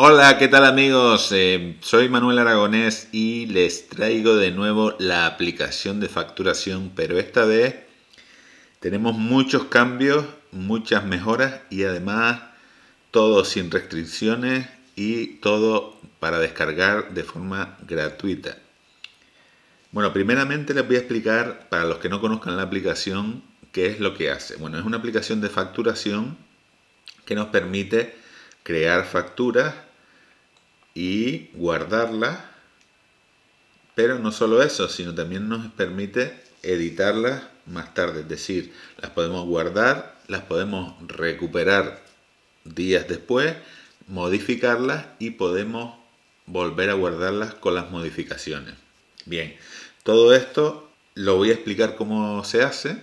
Hola, ¿qué tal amigos? Soy Manuel Aragonés y les traigo de nuevo la aplicación de facturación, pero esta vez tenemos muchos cambios, muchas mejoras y además todo sin restricciones y todo para descargar de forma gratuita. Bueno, primeramente les voy a explicar, para los que no conozcan la aplicación, qué es lo que hace. Bueno, es una aplicación de facturación que nos permite crear facturas y guardarlas, pero no solo eso, sino también nos permite editarlas más tarde, es decir, las podemos guardar, las podemos recuperar días después, modificarlas y podemos volver a guardarlas con las modificaciones. Bien, todo esto lo voy a explicar cómo se hace,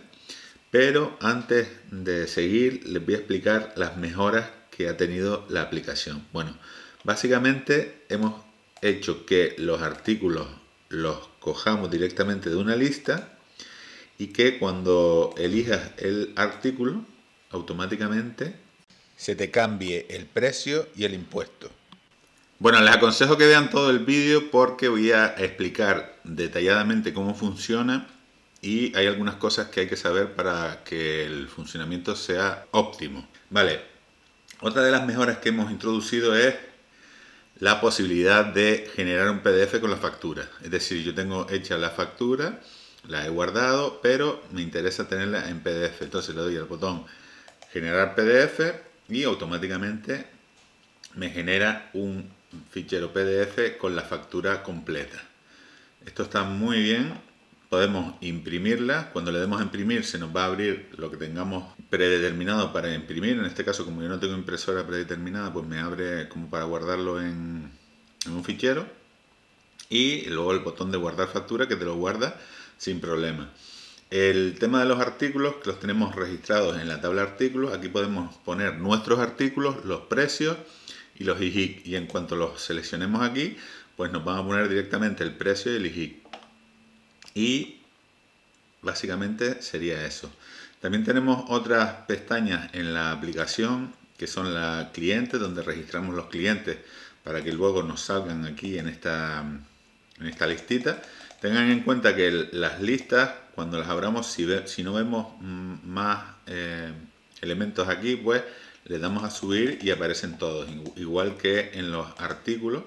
pero antes de seguir les voy a explicar las mejoras que ha tenido la aplicación. Bueno, básicamente hemos hecho que los artículos los cojamos directamente de una lista y que cuando elijas el artículo automáticamente se te cambie el precio y el impuesto. Bueno, les aconsejo que vean todo el vídeo porque voy a explicar detalladamente cómo funciona y hay algunas cosas que hay que saber para que el funcionamiento sea óptimo. Vale, otra de las mejoras que hemos introducido es la posibilidad de generar un PDF con la factura. Es decir, yo tengo hecha la factura, la he guardado, pero me interesa tenerla en PDF. Entonces le doy al botón generar PDF y automáticamente me genera un fichero PDF con la factura completa. Esto está muy bien. Podemos imprimirla. Cuando le demos a imprimir se nos va a abrir lo que tengamos predeterminado para imprimir. En este caso, como yo no tengo impresora predeterminada, pues me abre como para guardarlo en un fichero. Y luego el botón de guardar factura que te lo guarda sin problema. El tema de los artículos, que los tenemos registrados en la tabla de artículos. Aquí podemos poner nuestros artículos, los precios y los IJIC. Y en cuanto los seleccionemos aquí, pues nos van a poner directamente el precio y el IJIC. Y básicamente sería eso. También tenemos otras pestañas en la aplicación que son la cliente, donde registramos los clientes para que luego nos salgan aquí en esta listita. Tengan en cuenta que las listas, cuando las abramos, si no vemos más elementos aquí, pues le damos a subir y aparecen todos, igual que en los artículos.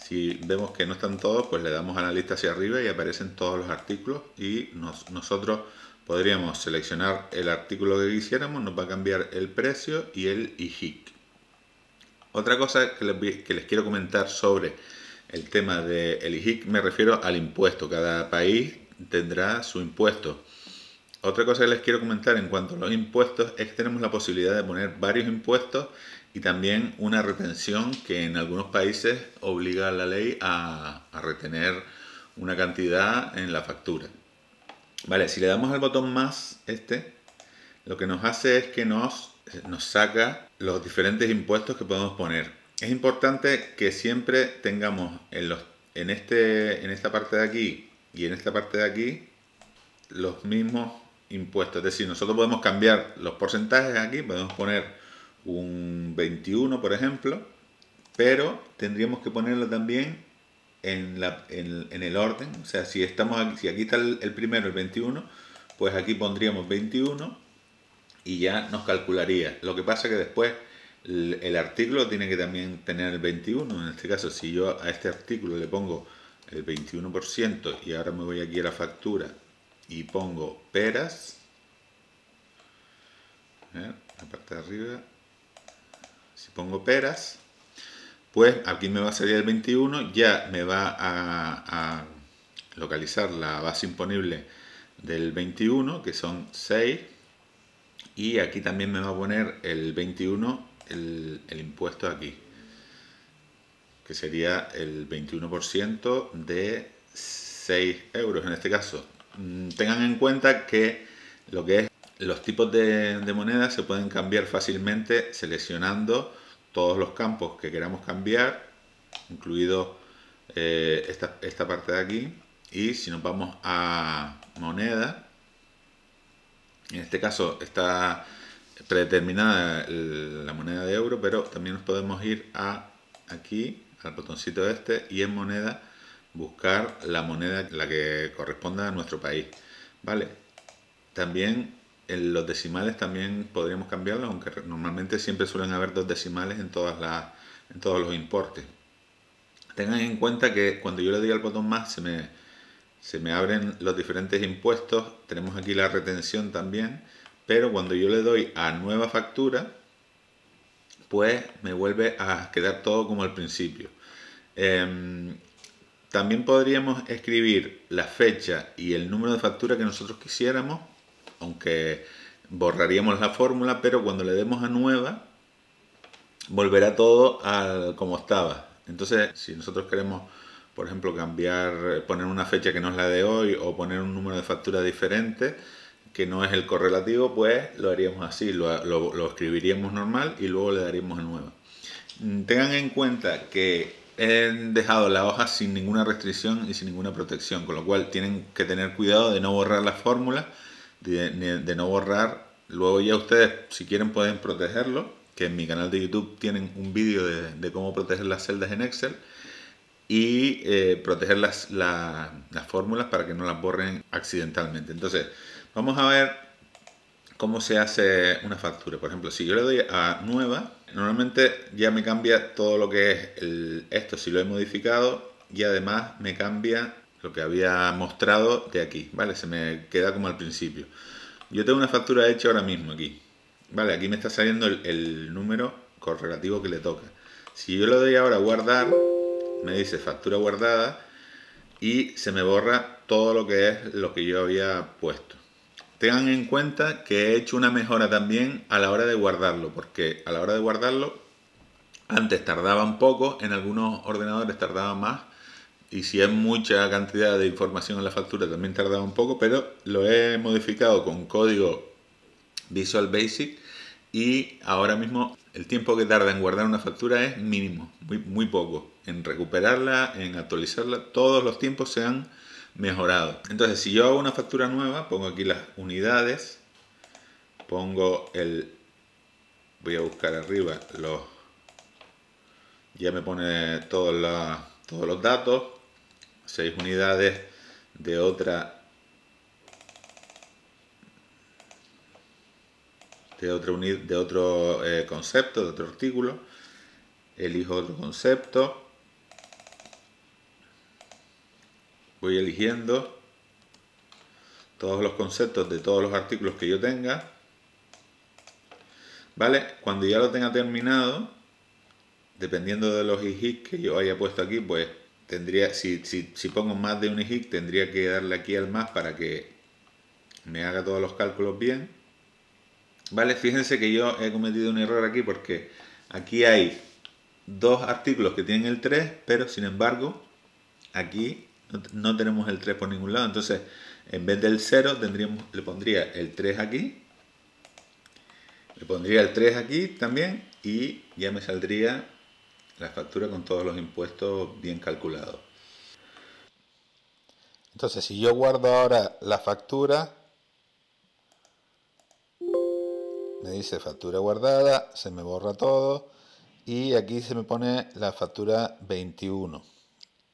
Si vemos que no están todos, pues le damos a la lista hacia arriba y aparecen todos los artículos y nosotros podríamos seleccionar el artículo que quisiéramos, nos va a cambiar el precio y el IJIC. Otra cosa que les quiero comentar sobre el tema del IJIC, me refiero al impuesto. Cada país tendrá su impuesto. Otra cosa que les quiero comentar en cuanto a los impuestos es que tenemos la posibilidad de poner varios impuestos y también una retención que en algunos países obliga a la ley a retener una cantidad en la factura. Vale, si le damos al botón más, lo que nos hace es que nos saca los diferentes impuestos que podemos poner. Es importante que siempre tengamos en esta parte de aquí y en esta parte de aquí los mismos impuestos. Es decir, nosotros podemos cambiar los porcentajes aquí, podemos poner un 21, por ejemplo, pero tendríamos que ponerlo también en el orden. O sea, si aquí está el primero, el 21, pues aquí pondríamos 21 y ya nos calcularía. Lo que pasa es que después el artículo tiene que también tener el 21. En este caso, si yo a este artículo le pongo el 21% y ahora me voy aquí a la factura y pongo peras, la parte de arriba, si pongo peras, pues aquí me va a salir el 21, ya me va a localizar la base imponible del 21, que son 6, y aquí también me va a poner el 21, el impuesto aquí, que sería el 21% de 6 euros en este caso. Tengan en cuenta que lo que es los tipos de monedas se pueden cambiar fácilmente seleccionando todos los campos que queramos cambiar, incluido esta parte de aquí. Y si nos vamos a moneda, en este caso está predeterminada la moneda de euro, pero también nos podemos ir a aquí al botoncito este y en moneda buscar la moneda la que corresponda a nuestro país, ¿vale? También en los decimales también podríamos cambiarlos, aunque normalmente siempre suelen haber dos decimales en todos los importes. Tengan en cuenta que cuando yo le doy al botón más se me abren los diferentes impuestos. Tenemos aquí la retención también, pero cuando yo le doy a nueva factura, pues me vuelve a quedar todo como al principio. También podríamos escribir la fecha y el número de factura que nosotros quisiéramos, aunque borraríamos la fórmula, pero cuando le demos a nueva, volverá todo como estaba. Entonces, si nosotros queremos, por ejemplo, cambiar, poner una fecha que no es la de hoy o poner un número de factura diferente, que no es el correlativo, pues lo haríamos así, lo escribiríamos normal y luego le daríamos a nueva. Tengan en cuenta que he dejado la hoja sin ninguna restricción y sin ninguna protección, con lo cual tienen que tener cuidado de no borrar la fórmula, de no borrar. Luego ya ustedes, si quieren, pueden protegerlo, que en mi canal de YouTube tienen un vídeo de cómo proteger las celdas en Excel y proteger las fórmulas para que no las borren accidentalmente. Entonces, vamos a ver cómo se hace una factura. Por ejemplo, si yo le doy a nueva, normalmente ya me cambia todo lo que es esto, si lo he modificado, y además me cambia lo que había mostrado de aquí, ¿vale? Se me queda como al principio. Yo tengo una factura hecha ahora mismo aquí, ¿vale? Aquí me está saliendo el número correlativo que le toca. Si yo le doy ahora a guardar, me dice factura guardada y se me borra todo lo que es lo que yo había puesto. Tengan en cuenta que he hecho una mejora también a la hora de guardarlo, porque a la hora de guardarlo antes tardaba un poco, en algunos ordenadores tardaba más, y si es mucha cantidad de información en la factura también tardaba un poco, pero lo he modificado con código Visual Basic y ahora mismo el tiempo que tarda en guardar una factura es mínimo, muy poco. En recuperarla, en actualizarla, todos los tiempos se han mejorado. Entonces, si yo hago una factura nueva, pongo aquí las unidades, pongo voy a buscar arriba ya me pone todos los datos, 6 unidades de otra de otro concepto, de otro artículo. Elijo otro concepto, voy eligiendo todos los conceptos de todos los artículos que yo tenga, ¿vale? Cuando ya lo tenga terminado, dependiendo de los IHIC que yo haya puesto aquí, pues tendría, si pongo más de un IHIC, tendría que darle aquí al más para que me haga todos los cálculos bien, ¿vale? Fíjense que yo he cometido un error aquí porque aquí hay dos artículos que tienen el 3, pero sin embargo aquí no tenemos el 3 por ningún lado. Entonces, en vez del 0 le pondría el 3 aquí, le pondría el 3 aquí también y ya me saldría la factura con todos los impuestos bien calculados. Entonces, si yo guardo ahora la factura, me dice factura guardada, se me borra todo y aquí se me pone la factura 21.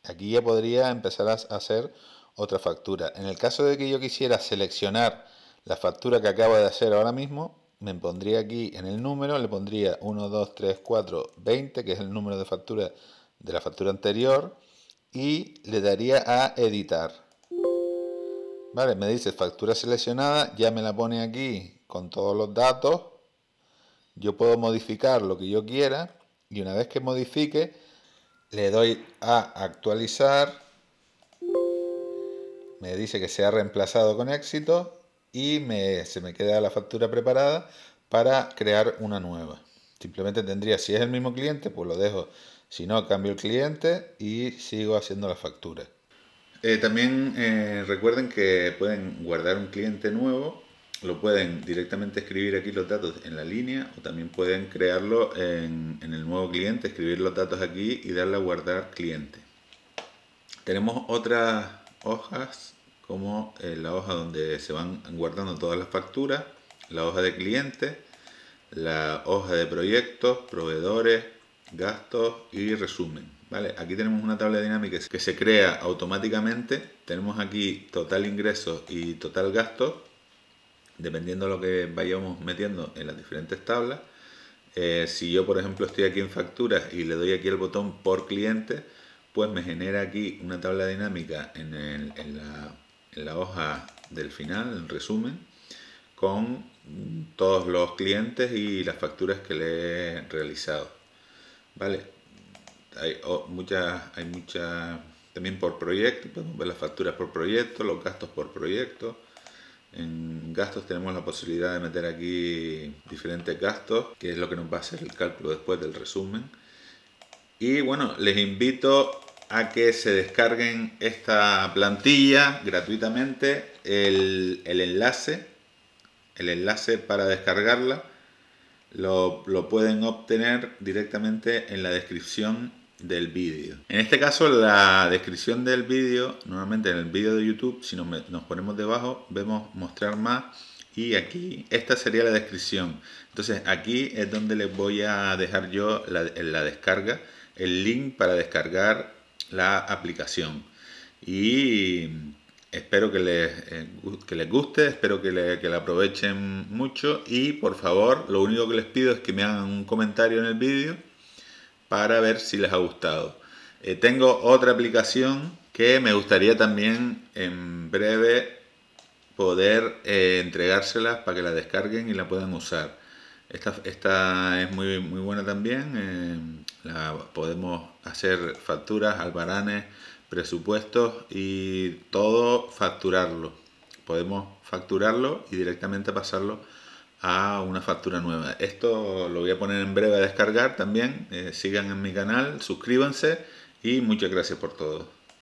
Aquí ya podría empezar a hacer otra factura. En el caso de que yo quisiera seleccionar la factura que acabo de hacer ahora mismo, me pondría aquí en el número, le pondría 1, 2, 3, 4, 20, que es el número de factura de la factura anterior, y le daría a editar. Vale, me dice factura seleccionada, ya me la pone aquí con todos los datos. Yo puedo modificar lo que yo quiera y una vez que modifique, le doy a actualizar, me dice que se ha reemplazado con éxito y se me queda la factura preparada para crear una nueva. Simplemente tendría, si es el mismo cliente, pues lo dejo. Si no, cambio el cliente y sigo haciendo la factura. También recuerden que pueden guardar un cliente nuevo, lo pueden directamente escribir aquí los datos en la línea o también pueden crearlo en el nuevo cliente, escribir los datos aquí y darle a guardar cliente. Tenemos otras hojas como la hoja donde se van guardando todas las facturas, la hoja de cliente, la hoja de proyectos, proveedores, gastos y resumen. ¿Vale? Aquí tenemos una tabla dinámica que se crea automáticamente. Tenemos aquí total ingresos y total gastos, dependiendo de lo que vayamos metiendo en las diferentes tablas. Si yo, por ejemplo, estoy aquí en facturas y le doy aquí el botón por cliente, pues me genera aquí una tabla dinámica en la hoja del final, el resumen, con todos los clientes y las facturas que le he realizado. ¿Vale? Hay muchas, también por proyecto, podemos ver las facturas por proyecto, los gastos por proyecto. En gastos tenemos la posibilidad de meter aquí diferentes gastos, que es lo que nos va a hacer el cálculo después del resumen. Y bueno, les invito a que se descarguen esta plantilla gratuitamente. El enlace para descargarla lo pueden obtener directamente en la descripción del vídeo. En este caso, la descripción del vídeo, normalmente en el vídeo de YouTube, si nos ponemos debajo, vemos mostrar más, y aquí esta sería la descripción. Entonces aquí es donde les voy a dejar yo en la descarga el link para descargar la aplicación. Y espero que les guste, espero que la aprovechen mucho, y por favor, lo único que les pido es que me hagan un comentario en el vídeo para ver si les ha gustado. Tengo otra aplicación que me gustaría también en breve poder entregárselas para que la descarguen y la puedan usar. Esta es muy buena también. Podemos hacer facturas, albaranes, presupuestos y todo facturarlo. Podemos facturarlo y directamente pasarlo a una factura nueva. Esto lo voy a poner en breve a descargar también. Sigan en mi canal, suscríbanse y muchas gracias por todo.